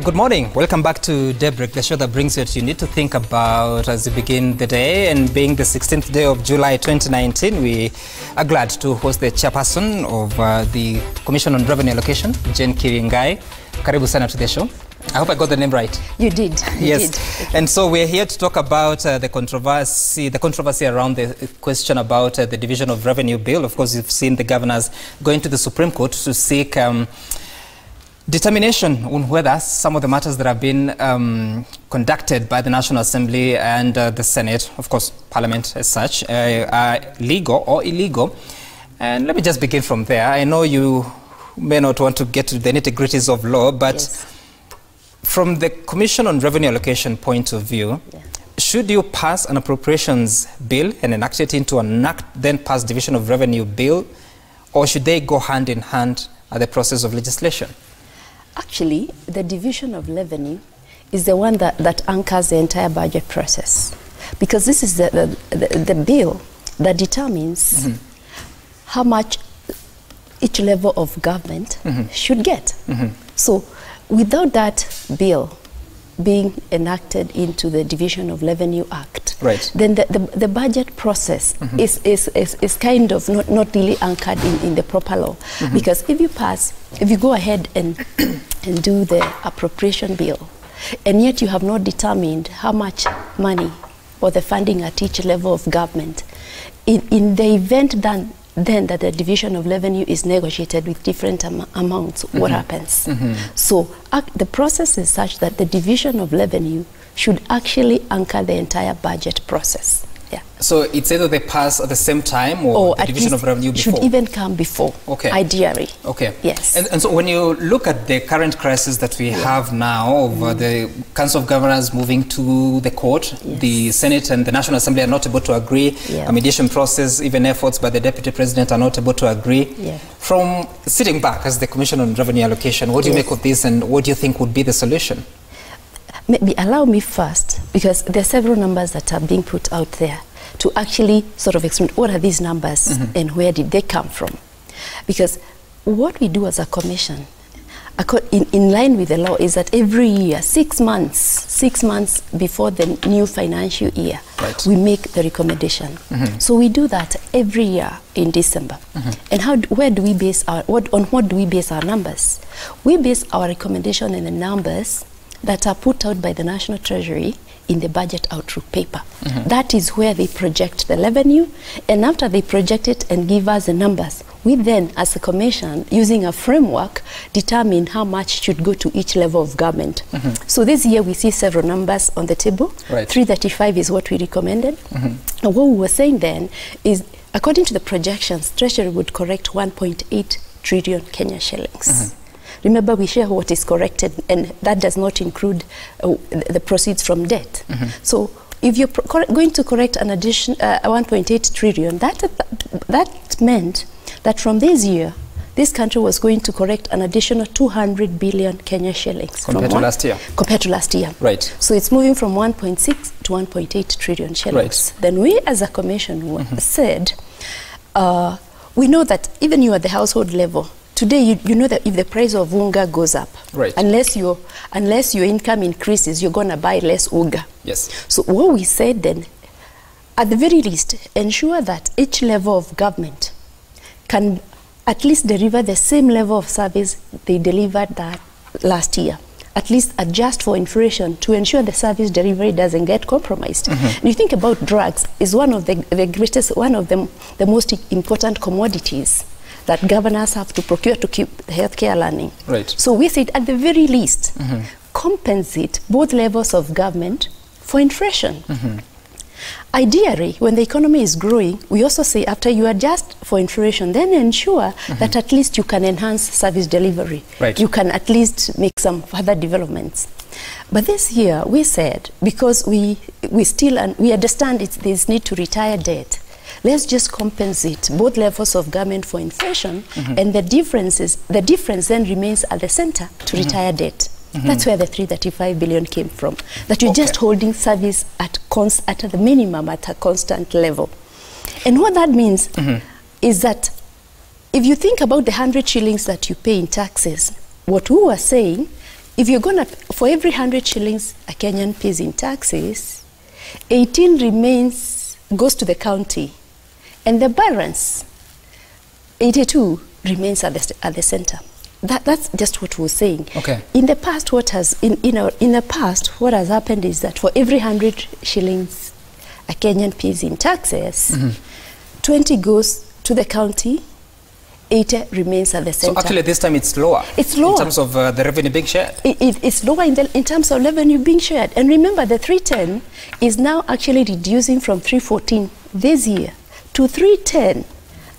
Good morning. Welcome back to Daybreak, the show that brings you what you need to think about as you begin the day. And being the 16th day of July 2019, we are glad to host the chairperson of the Commission on Revenue Allocation, Jane Kiringai. Karibu sana to the show. I hope I got the name right. You did. Yes. Did. And so we're here to talk about the controversy around the question about the Division of Revenue Bill. Of course, you've seen the governors going to the Supreme Court to seek determination on whether some of the matters that have been conducted by the National Assembly and the Senate, of course, Parliament as such, are legal or illegal. And let me just begin from there. I know you may not want to get to the nitty-gritties of law, but yes, from the Commission on Revenue Allocation point of view, should you pass an appropriations bill and enact it into an act, then pass Division of Revenue Bill, or should they go hand in hand at the process of legislation? Actually, the Division of Revenue is the one that anchors the entire budget process, because this is the bill that determines how much each level of government should get. So without that bill being enacted into the Division of Revenue Act, then the budget process is kind of not really anchored in the proper law. Because if you go ahead and do the appropriation bill, and yet you have not determined how much money or the funding at each level of government, in the event then that the Division of Revenue is negotiated with different amounts, what happens? So the process is such that the Division of Revenue should actually anchor the entire budget process. Yeah. So it's either they pass at the same time or the Division of Revenue before? Should even come before, ideally. Okay. Yes. And so when you look at the current crisis that we have now of the Council of Governors moving to the court, the Senate and the National Assembly are not able to agree, a mediation process, even efforts by the Deputy President are not able to agree. From sitting back as the Commission on Revenue Allocation, what do you make of this and what do you think would be the solution? Maybe allow me first, because there are several numbers that are being put out there to actually sort of explain what are these numbers and where did they come from. Because what we do as a commission, in line with the law, is that every year, 6 months before the new financial year, we make the recommendation. So we do that every year in December. And where do we base on what do we base our numbers? We base our recommendation on the numbers that are put out by the National Treasury in the budget outlook paper. That is where they project the revenue, and after they project it and give us the numbers, we then, as a commission, using a framework, determine how much should go to each level of government. So this year we see several numbers on the table. 335 is what we recommended. And what we were saying then is, according to the projections, Treasury would correct 1.8 trillion Kenya shillings. Remember, we share what is corrected, and that does not include the proceeds from debt. So if you're going to correct an addition 1.8 trillion, that meant that from this year, this country was going to correct an additional 200 billion Kenya shillings. Compared to last year? Compared to last year. So it's moving from 1.6 to 1.8 trillion shillings. Then we, as a commission, said, we know that even you at the household level, today, you know that if the price of unga goes up, unless your income increases, you're going to buy less unga. So what we said then, at the very least, ensure that each level of government can at least deliver the same level of service they delivered that last year. At least adjust for inflation to ensure the service delivery doesn't get compromised. And you think about drugs, is one of the greatest, one of the most important commodities that governors have to procure to keep healthcare running. So we said, at the very least, compensate both levels of government for inflation. Ideally, when the economy is growing, we also say, after you adjust for inflation, then ensure that at least you can enhance service delivery. You can at least make some further developments. But this year, we said, because we understand there's need to retire debt, let's just compensate both levels of government for inflation, and the difference then remains at the center to retire debt. That's where the 335 billion came from. That you're just holding service at the minimum at a constant level. And what that means is that if you think about the 100 shillings that you pay in taxes, what we were saying if you're gonna, for every 100 shillings a Kenyan pays in taxes, 18 goes to the county, and the balance, 82, remains at the center. That's just what we're saying. Okay. In the past, what has happened is that for every 100 shillings a Kenyan pays in taxes, 20 goes to the county, 80 remains at the center. So actually this time it's lower. It's lower. In terms of the revenue being shared. It's lower in terms of revenue being shared. And remember, the 310 is now actually reducing from 314 this year to 310.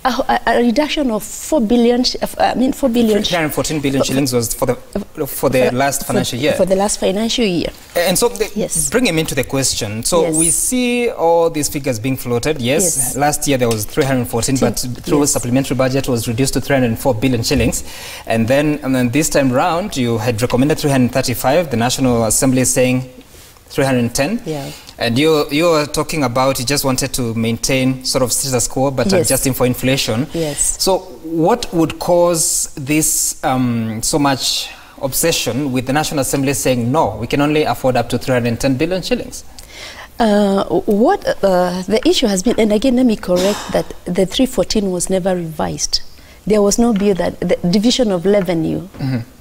A reduction of 4 billion. 314 billion shillings was for the last financial year. For the last financial year. And so, yes. Bring him into the question. So yes. we see all these figures being floated. Yes, yes. Last year there was 314, but through yes. supplementary budget was reduced to 304 billion shillings. And then this time round, you had recommended 335. The National Assembly is saying 310. Yeah. And you are talking about you just wanted to maintain sort of status quo, but yes. adjusting for inflation. Yes. So what would cause this so much obsession with the National Assembly saying, no, we can only afford up to 310 billion shillings? What the issue has been, and again, let me correct that the 314 was never revised. There was no bill that the Division of Revenue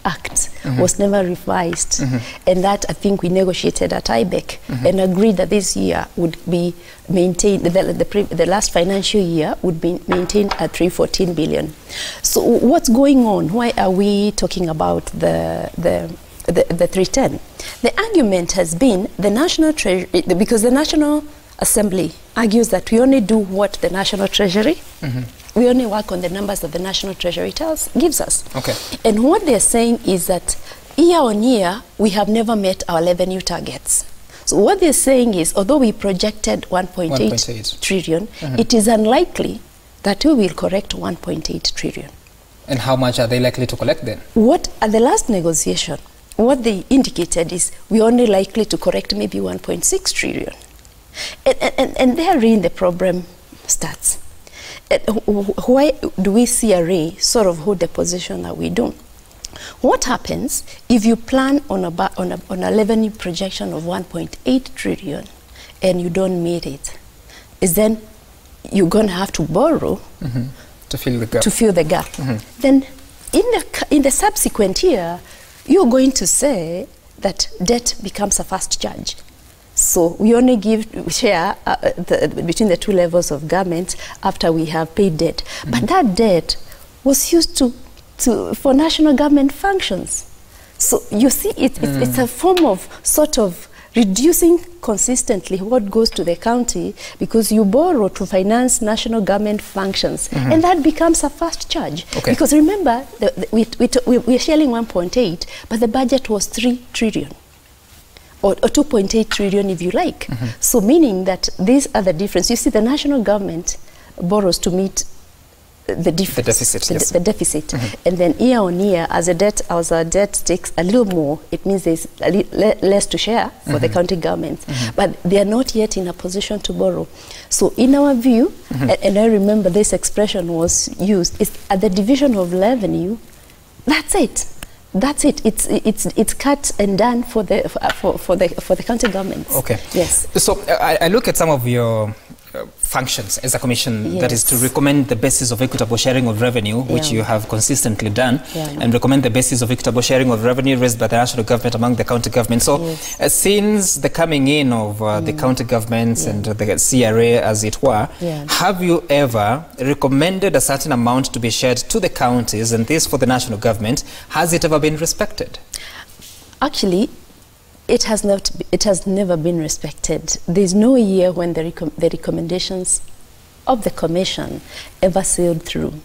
Act was never revised, and that I think we negotiated at IBEC and agreed that this year would be maintained. The last financial year would be maintained at 314 billion. So what's going on? Why are we talking about the 310? The argument has been the National Treasury, because the National Assembly argues that we only do what the National Treasury. We only work on the numbers that the National Treasury gives us. Okay. And what they're saying is that year on year, we have never met our revenue targets. So what they're saying is, although we projected 1.8 trillion, it is unlikely that we will correct 1.8 trillion. And how much are they likely to collect then? What, at the last negotiation, what they indicated is we're only likely to correct maybe 1.6 trillion. And therein the problem starts. Why do we CRA sort of hold the position that we do? What happens if you plan on a revenue projection of 1.8 trillion and you don't meet it? Is then you're going to have to borrow to fill the gap. Then in the subsequent year, you're going to say that debt becomes a fast charge. So we only share between the two levels of government after we have paid debt. But that debt was used for national government functions. So you see, it's a form of sort of reducing consistently what goes to the county because you borrow to finance national government functions. And that becomes a fast charge. Okay. Because remember, we're sharing 1.8, but the budget was 3 trillion. Or 2.8 trillion if you like. So meaning that these are the difference. You see, the national government borrows to meet the difference. The deficit. And then year on year, as our debt takes a little more, it means there's less to share for the county government. But they are not yet in a position to borrow. So in our view, and I remember this expression was used, is at the division of revenue, that's it. That's it. It's cut and done for the county governments. Okay. Yes. So I look at some of your functions as a commission, that is to recommend the basis of equitable sharing of revenue, which you have consistently done, and recommend the basis of equitable sharing of revenue raised by the national government among the county governments. So since the coming in of the county governments and the CRA, as it were, have you ever recommended a certain amount to be shared to the counties, and this for the national government? Has it ever been respected? Actually, it has never been respected. There's no year when the recommendations of the Commission ever sailed through.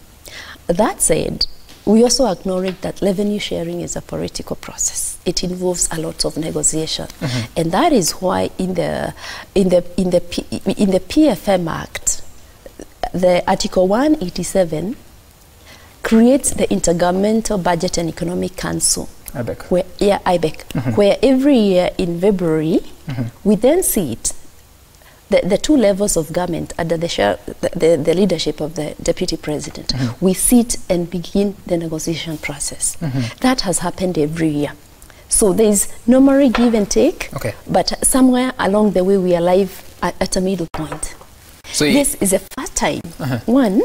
That said, we also acknowledge that revenue sharing is a political process. It involves a lot of negotiation, and that is why in the PFM Act, the Article 187 creates the Intergovernmental Budget and Economic Council. IBEC. Where every year in February, we then sit the two levels of government under the leadership of the Deputy President. We sit and begin the negotiation process. That has happened every year. So there's normally give and take, but somewhere along the way we arrive at a middle point. So this is the first time, one,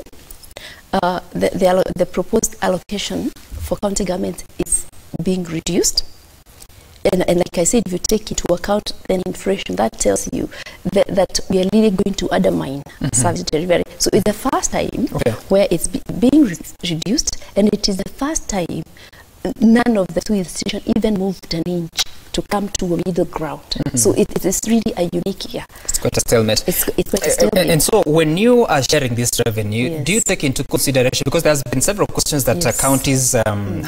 the proposed allocation for county government is being reduced. And like I said, if you take into account then inflation, that tells you that we are really going to undermine service delivery. So it's the first time where it's being reduced, and it is the first time none of the two institutions even moved an inch to come to a middle ground. So it is really a unique year. It's quite a stalemate. It's quite a stalemate. And so when you are sharing this revenue, do you take into consideration, because there's been several questions that counties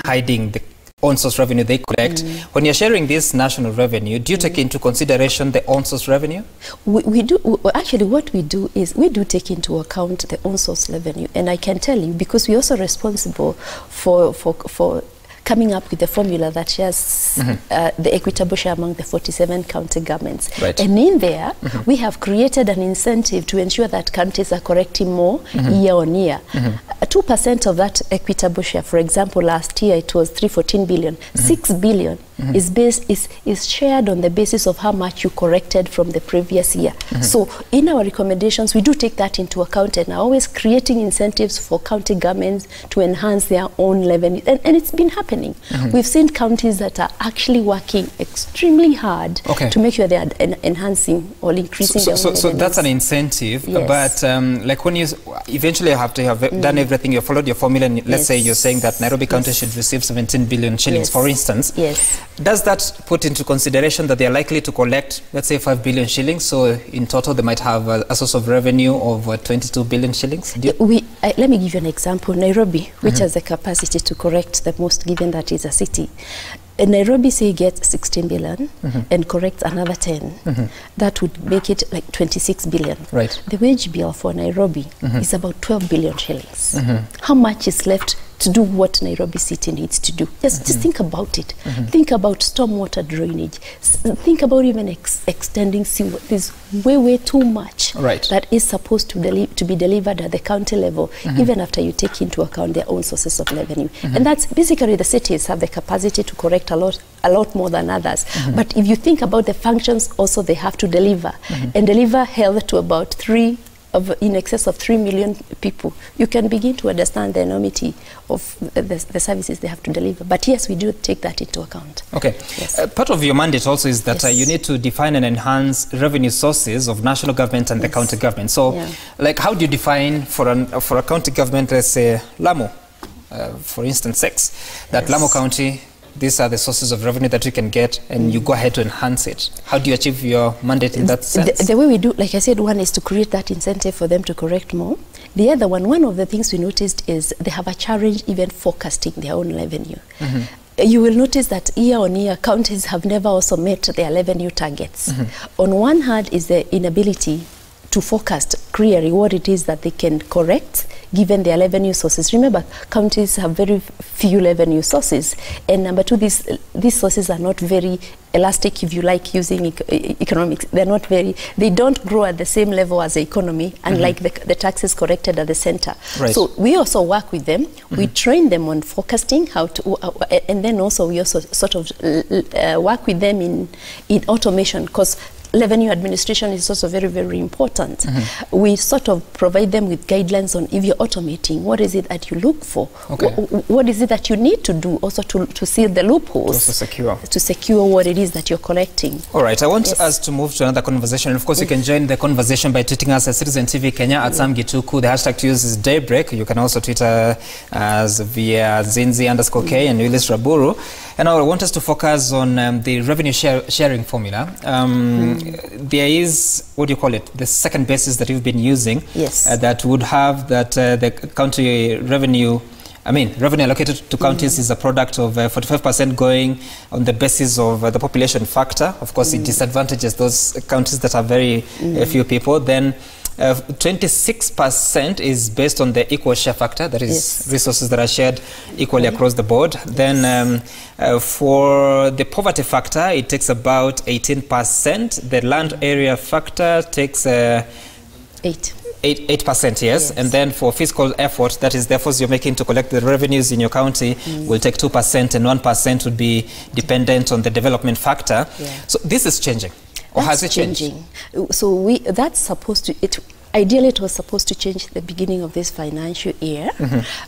hiding the on-source revenue they collect. When you're sharing this national revenue, do you take into consideration the on-source revenue? We do. Actually, what we do is we do take into account the on-source revenue. And I can tell you, because we're also responsible for coming up with the formula that shares the equitable share among the 47 county governments. And in there, we have created an incentive to ensure that counties are correcting more year on year. 2% of that equitable share, for example, last year it was 314 billion. 6 billion is shared on the basis of how much you corrected from the previous year. So in our recommendations, we do take that into account and are always creating incentives for county governments to enhance their own revenue. And it's been happening. We've seen counties that are actually working extremely hard to make sure they are enhancing or increasing their own revenues. So that's an incentive, but like when you eventually have to have done everything, you followed your formula, and let's say you're saying that Nairobi County should receive 17 billion shillings, for instance. Does that put into consideration that they are likely to collect, let's say, 5 billion shillings? So in total, they might have a source of revenue of 22 billion shillings? Let me give you an example. Nairobi, which has the capacity to correct the most, given that it's a city. Nairobi, say, gets 16 billion and corrects another 10. That would make it like 26 billion. The wage bill for Nairobi is about 12 billion shillings. How much is left to do what Nairobi City needs to do? Just think about it. Think about stormwater drainage. Think about even extending sewer. There's way too much that is supposed to be delivered at the county level, even after you take into account their own sources of revenue. And that's basically, the cities have the capacity to correct a lot more than others. But if you think about the functions also they have to deliver, and deliver health to about in excess of 3 million people, you can begin to understand the enormity of the services they have to deliver. But yes, we do take that into account. Part of your mandate also is that you need to define and enhance revenue sources of national government and the county government. So, like, how do you define for a county government, let's say Lamu, for instance, that Lamu County, these are the sources of revenue that you can get, and you go ahead to enhance it? How do you achieve your mandate in that sense? The way we do, like I said, one is to create that incentive for them to correct more. The other one of the things we noticed is they have a challenge even forecasting their own revenue. You will notice that year on year, counties have never also met their revenue targets. On one hand is the inability to forecast clearly what it is that they can correct given their revenue sources. Remember, counties have very few revenue sources, and number two, these sources are not very elastic, if you like, using economics. They're not very, they don't grow at the same level as the economy, unlike the taxes collected at the center. So we also work with them. We train them on forecasting, how to, and then also we also sort of work with them in automation, because revenue administration is also very important. We sort of provide them with guidelines on, if you're automating, what is it that you look for? What is it that you need to do also to seal the loopholes? To secure what it is that you're collecting. All right, I want us to move to another conversation. And of course, you can join the conversation by tweeting us at Citizen TV Kenya at Sam Gituku. The hashtag to use is Daybreak. You can also tweet as via Zinzi_K and Willis Raburu. And I want us to focus on the revenue sharing formula. There is, what do you call it, the second basis that you've been using that would have that the county revenue, revenue allocated to counties is a product of 45% going on the basis of the population factor. Of course, it disadvantages those counties that are very few people. Then 26% is based on the equal share factor, that is resources that are shared equally across the board. Then for the poverty factor, it takes about 18%. The land area factor takes 8. 8%, yes. And then for fiscal effort, that is the efforts you're making to collect the revenues in your county, will take 2%, and 1% would be dependent on the development factor. So this is changing, or has it changed? So that's supposed to, ideally it was supposed to change at the beginning of this financial year,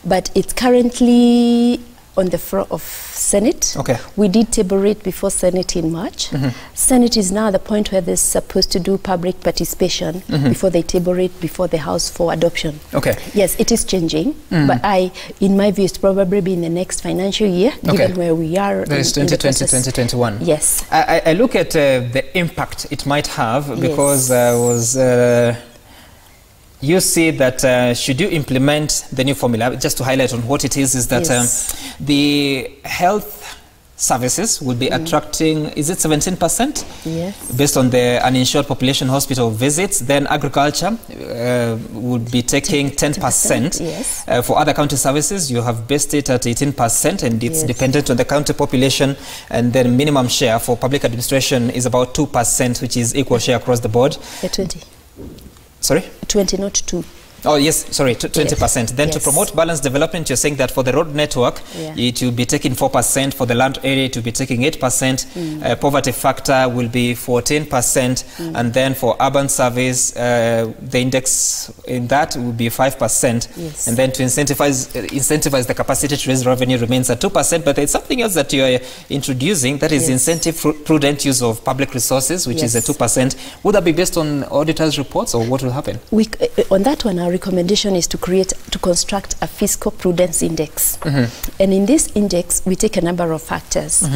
but it's currently on the floor of Senate. We did table it before Senate in March. Senate is now the point where they're supposed to do public participation before they table it before the House for adoption. Yes, it is changing, but in my view, it's probably be in the next financial year, given where we are. That is 2020, 2021. Yes. I look at the impact it might have, because you see that should you implement the new formula, just to highlight on what it is that the health services will be attracting, is it 17%? Yes. Based on the uninsured population hospital visits. Then agriculture would be taking 10%. Yes. For other county services, you have based it at 18%, and it's dependent on the county population. And then minimum share for public administration is about 2%, which is equal share across the board. 20. Sorry? 20, not 2. Oh, yes, sorry, 20%. Then to promote balanced development, you're saying that for the road network, it will be taking 4%. For the land area, it will be taking 8%. Poverty factor will be 14%. And then for urban service, the index in that will be 5%. And then to incentivize the capacity to raise revenue remains at 2%. But there's something else that you're introducing, that is incentive prudent use of public resources, which is at 2%. Would that be based on auditors' reports, or what will happen? On that one, our recommendation is to construct a fiscal prudence index. And in this index, we take a number of factors.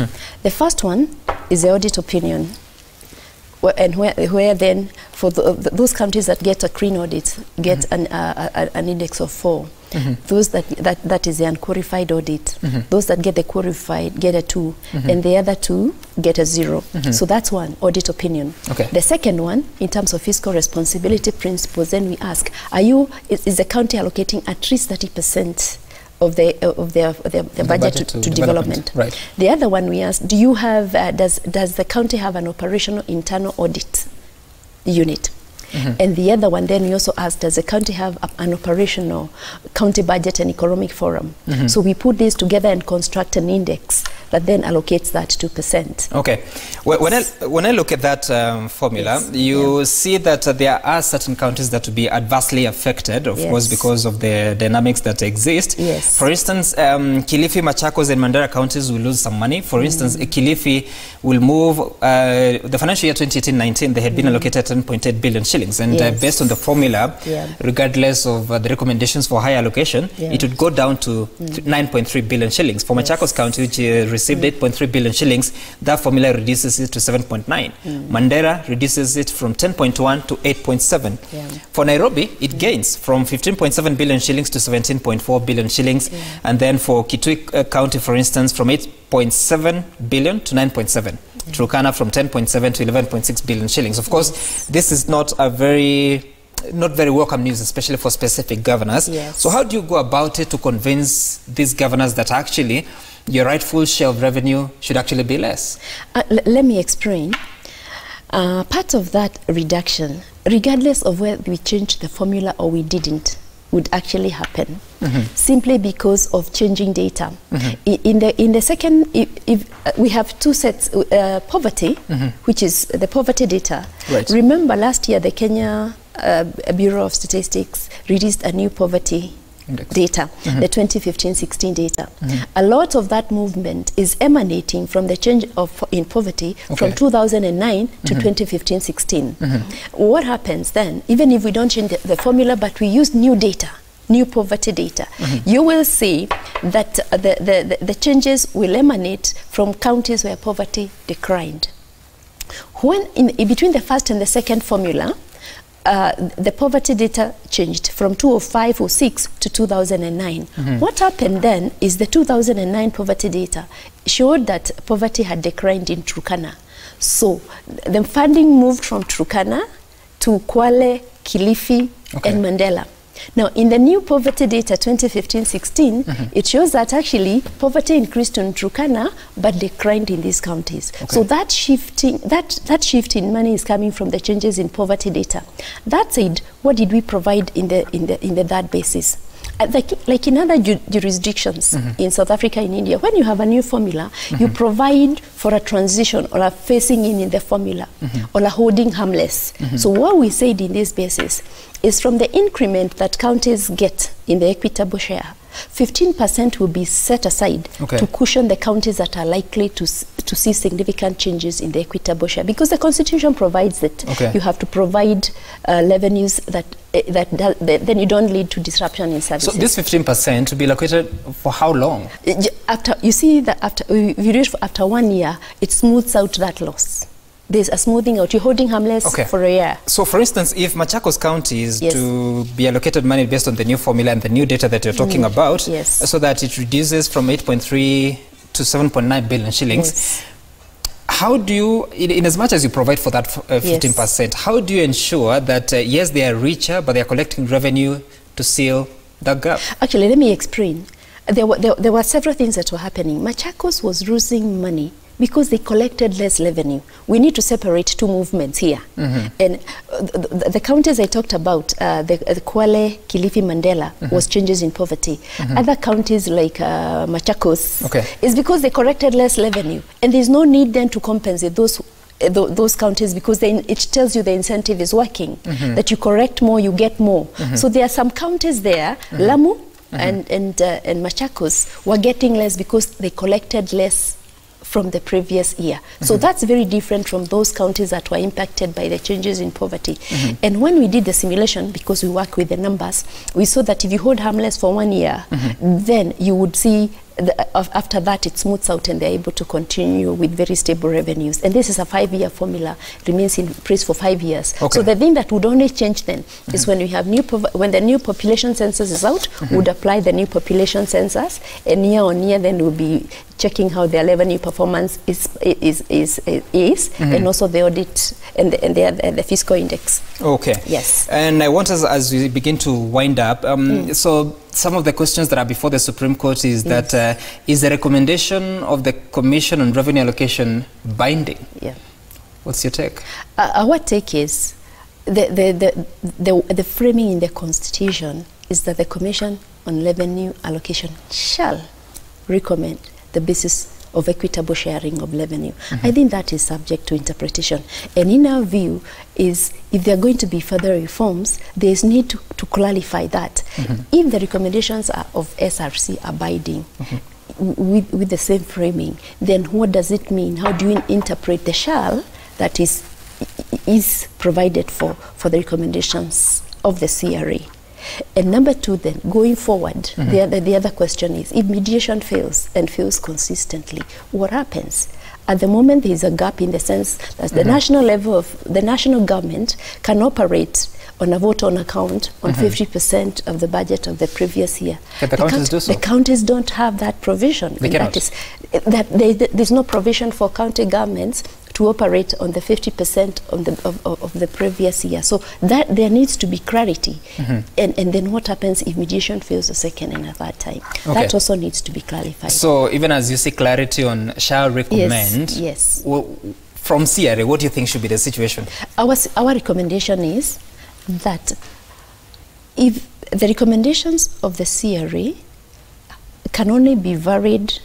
The first one is the audit opinion. And where then, for those countries that get a clean audit, get an index of 4. Those that is the unqualified audit. Those that get the qualified get a 2, and the other 2 get a 0. So that's one, audit opinion. The second one, in terms of fiscal responsibility principles, then we ask, is the county allocating at least 30% of the budget to development? The other one we ask, do you have does the county have an operational internal audit unit? And the other one, then we also ask, does the county have an operational county budget and economic forum? So we put these together and construct an index that then allocates that 2%. Okay. When I look at that formula, you see that there are certain counties that will be adversely affected, of course, because of the dynamics that exist. For instance, Kilifi, Machakos, and Mandera counties will lose some money. For instance, Kilifi will move, the financial year 2018-19, they had been allocated 10.8 billion shillings. And based on the formula, regardless of the recommendations for high allocation, it would go down to 9.3 billion shillings. For Machakos County, which received 8.3 billion shillings, that formula reduces it to 7.9. Mandera reduces it from 10.1 to 8.7. For Nairobi, it gains from 15.7 billion shillings to 17.4 billion shillings. And then for Kitui County, for instance, from 8.7 billion to 9.7. Turkana from 10.7 to 11.6 billion shillings. Of course, this is not very welcome news, especially for specific governors. So how do you go about it to convince these governors that actually your rightful share of revenue should actually be less? Let me explain. Part of that reduction, regardless of whether we changed the formula or we didn't, would actually happen simply because of changing data. In the second, if we have two sets, poverty, which is the poverty data. Remember last year the Kenya Bureau of Statistics released a new poverty data, the 2015-16 data. A lot of that movement is emanating from the change in poverty from 2009 to 2015-16. What happens then, even if we don't change the formula, but we use new data, new poverty data, you will see that the changes will emanate from counties where poverty declined. When between the first and the second formula, the poverty data changed from 2005-06 to 2009. What happened then is the 2009 poverty data showed that poverty had declined in Turkana. So the funding moved from Turkana to Kwale, Kilifi, and Mandela. Now, in the new poverty data 2015-16, it shows that actually poverty increased in Turkana but declined in these counties. Okay. So that shift in money is coming from the changes in poverty data. That said, what did we provide in that basis? Like in other jurisdictions in South Africa, in India, when you have a new formula, you provide for a transition or a phasing in the formula or a holding harmless. So what we said in this basis is from the increment that counties get in the equitable share, 15% will be set aside to cushion the counties that are likely to see significant changes in the equitable share, because the Constitution provides that you have to provide revenues that then you don't lead to disruption in services. So this 15% will be allocated for how long? After, you see that after 1 year, it smooths out that loss. There's a smoothing out. You're holding harmless for a year. So, for instance, if Machakos County is to be allocated money based on the new formula and the new data that you're talking about, so that it reduces from 8.3 to 7.9 billion shillings, how do you, in as much as you provide for that 15%, how do you ensure that, yes, they are richer, but they are collecting revenue to seal that gap? Actually, let me explain. There were several things that were happening. Machakos was losing money because they collected less revenue. We need to separate two movements here. And the counties I talked about, the Kwale, Kilifi, Mandela, was changes in poverty. Other counties like Machakos, is because they collected less revenue. And there's no need then to compensate those counties, because it tells you the incentive is working, that you correct more, you get more. So there are some counties there, Lamu and Machakos, were getting less because they collected less from the previous year. So that's very different from those counties that were impacted by the changes in poverty. And when we did the simulation, because we work with the numbers, we saw that if you hold harmless for 1 year, then you would see after that it smooths out and they're able to continue with very stable revenues. And this is a 5-year formula, remains in place for 5 years. So the thing that would only change then is when we have when the new population census is out, would apply the new population census, and year on year then we'll be checking how their revenue performance is and also the audit and the fiscal index. Yes. And I want us, as we begin to wind up, so some of the questions that are before the Supreme Court is that is the recommendation of the Commission on Revenue Allocation binding? What's your take? Our take is the framing in the Constitution is that the Commission on Revenue Allocation shall recommend the basis of equitable sharing of revenue. I think that is subject to interpretation. And in our view is, if there are going to be further reforms, there is need to clarify that. If the recommendations of SRC are binding with the same framing, then what does it mean? How do you interpret the shall that is provided for the recommendations of the CRA? And number two, then, going forward, the other question is, if mediation fails and fails consistently, what happens? At the moment, there is a gap in the sense that the national level of the national government can operate on a vote on account on 50% of the budget of the previous year. But the counties do so. The counties don't have that provision. They cannot. There's no provision for county governments to operate on the 50% of the previous year. So that there needs to be clarity. And then what happens if mediation fails a second and a third time? That also needs to be clarified. So even as you see clarity on shall recommend, from CRA, what do you think should be the situation? Our recommendation is that if the recommendations of the CRA can only be varied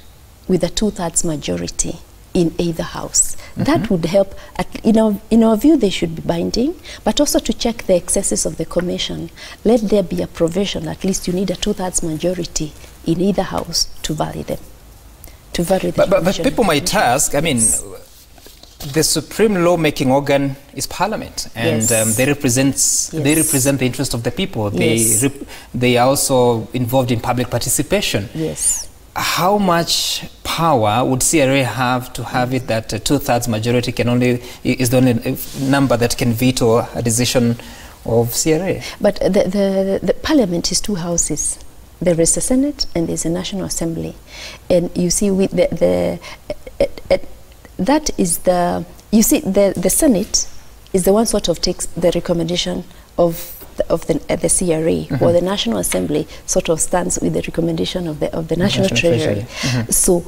with a 2/3 majority in either house. That would help. In our view, they should be binding, but also to check the excesses of the Commission. Let there be a provision. At least you need a 2/3 majority in either house to vary them. But people might ask, I mean, the supreme lawmaking organ is Parliament, and they represent the interest of the people. They are also involved in public participation. How much power would CRA have to have it that 2/3 majority is the only number that can veto a decision of CRA? But the Parliament is 2 houses. There is the Senate and there's a National Assembly, and you see with that is the Senate is the one sort of takes the recommendation of the CRA or the National Assembly sort of stands with the recommendation of the National Treasury. So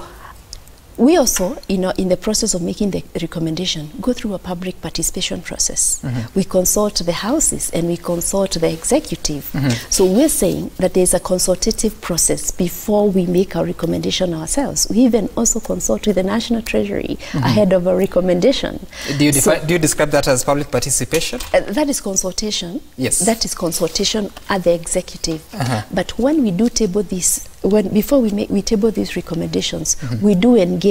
we also, in the process of making the recommendation, go through a public participation process. We consult the houses and we consult the executive. So we're saying that there's a consultative process before we make our recommendation ourselves. We even also consult with the National Treasury ahead of a recommendation. Do you describe that as public participation? That is consultation. Yes. That is consultation at the executive. But when we do table this, before we table these recommendations, we do engage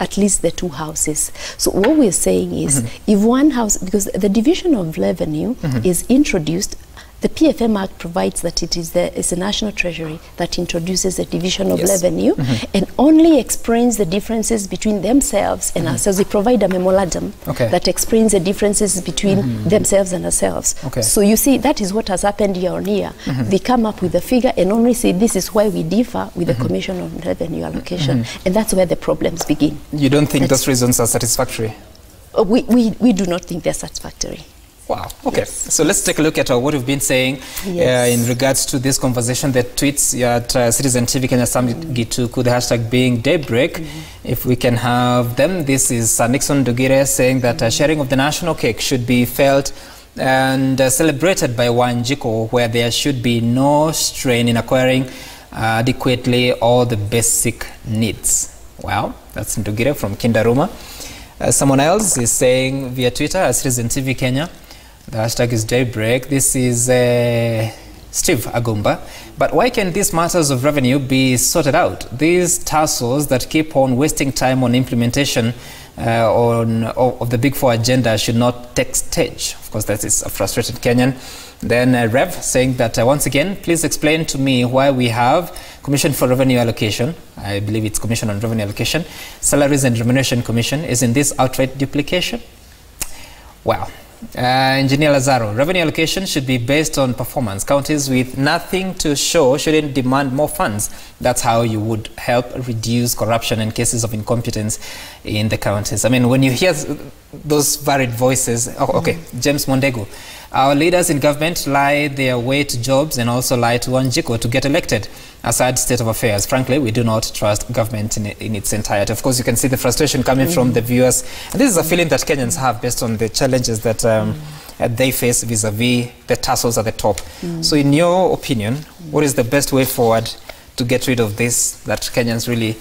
at least the two houses. So what we're saying is, if one house, because the division of revenue is introduced, the PFM Act provides that it's the National Treasury that introduces the division of revenue and only explains the differences between themselves and ourselves. They provide a memorandum that explains the differences between themselves and ourselves. So you see, that is what has happened year on year. They come up with a figure and only say, this is why we differ with the Commission on Revenue Allocation. And that's where the problems begin. You don't think those reasons are satisfactory? We do not think they're satisfactory. Wow. Okay. Yes. So let's take a look at what we've been saying in regards to this conversation. The tweets at Citizen TV Kenya Sam Gituku, the hashtag being daybreak. If we can have them. This is Nixon Dugire saying that sharing of the national cake should be felt and celebrated by Wanjiko, where there should be no strain in acquiring adequately all the basic needs. Wow. That's Ndugire from Kindaruma. Someone else is saying via Twitter at Citizen TV Kenya. The hashtag is daybreak. This is Steve Agumba. But why can these matters of revenue be sorted out? These tassels that keep on wasting time on implementation of the Big Four agenda should not take stage. Of course, that is a frustrated Kenyan. Then Rev saying that once again, please explain to me why we have Commission for Revenue Allocation. I believe it's Commission on Revenue Allocation. Salaries and Remuneration Commission. Isn't this outright duplication? Wow. Engineer Lazaro, revenue allocation should be based on performance. Counties with nothing to show shouldn't demand more funds. That's how you would help reduce corruption and cases of incompetence in the counties. I mean, when you hear those varied voices, James Mondegu, our leaders in government lie their way to jobs and also lie to Wanjiko to get elected. A sad state of affairs. Frankly, we do not trust government in its entirety. Of course, you can see the frustration coming from the viewers. And this is a feeling that Kenyans have based on the challenges that they face vis-a-vis the tassels at the top. So in your opinion, what is the best way forward to get rid of this, that Kenyans really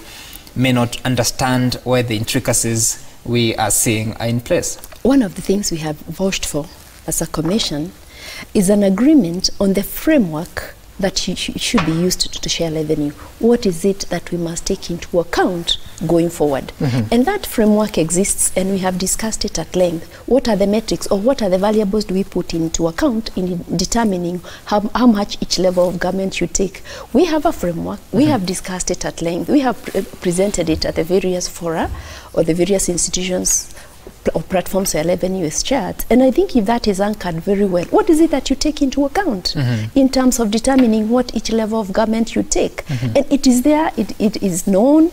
may not understand where the intricacies we are seeing are in place? One of the things we have vouched for as a commission is an agreement on the framework that should be used to share revenue. What is it that we must take into account going forward? And that framework exists, and we have discussed it at length. What are the metrics, or what are the variables do we put into account in determining how much each level of government should take? We have a framework. We have discussed it at length. We have presented it at the various fora or the various institutions or platforms where revenue is shared. And I think if that is anchored very well, what is it that you take into account in terms of determining what each level of government you take? And it is there, it is known.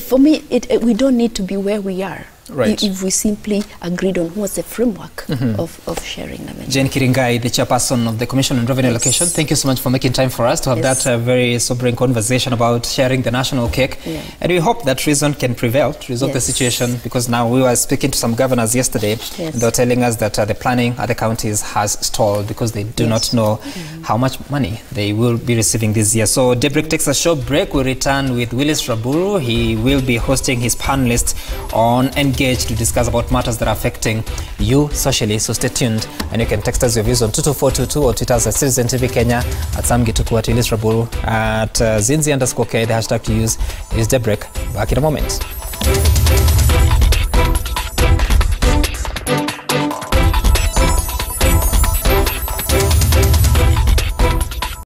For me, we don't need to be where we are. If we simply agreed on what's the framework of sharing revenue. Jane Kiringai, the chairperson of the Commission on Revenue Allocation, thank you so much for making time for us to have that very sobering conversation about sharing the national cake. And we hope that reason can prevail to resolve the situation, because now we were speaking to some governors yesterday, and they were telling us that the planning at the counties has stalled because they do not know how much money they will be receiving this year. So Daybreak takes a short break. We'll return with Willis Raburu. He will be hosting his panelists on Engage to discuss about matters that are affecting you socially. So stay tuned, and you can text us your views on 22422 or Twitter at Citizen TV Kenya, at Sam Gituku, at Willis Raburu, at Zinzi_K. The hashtag to use is Daybreak. Back in a moment.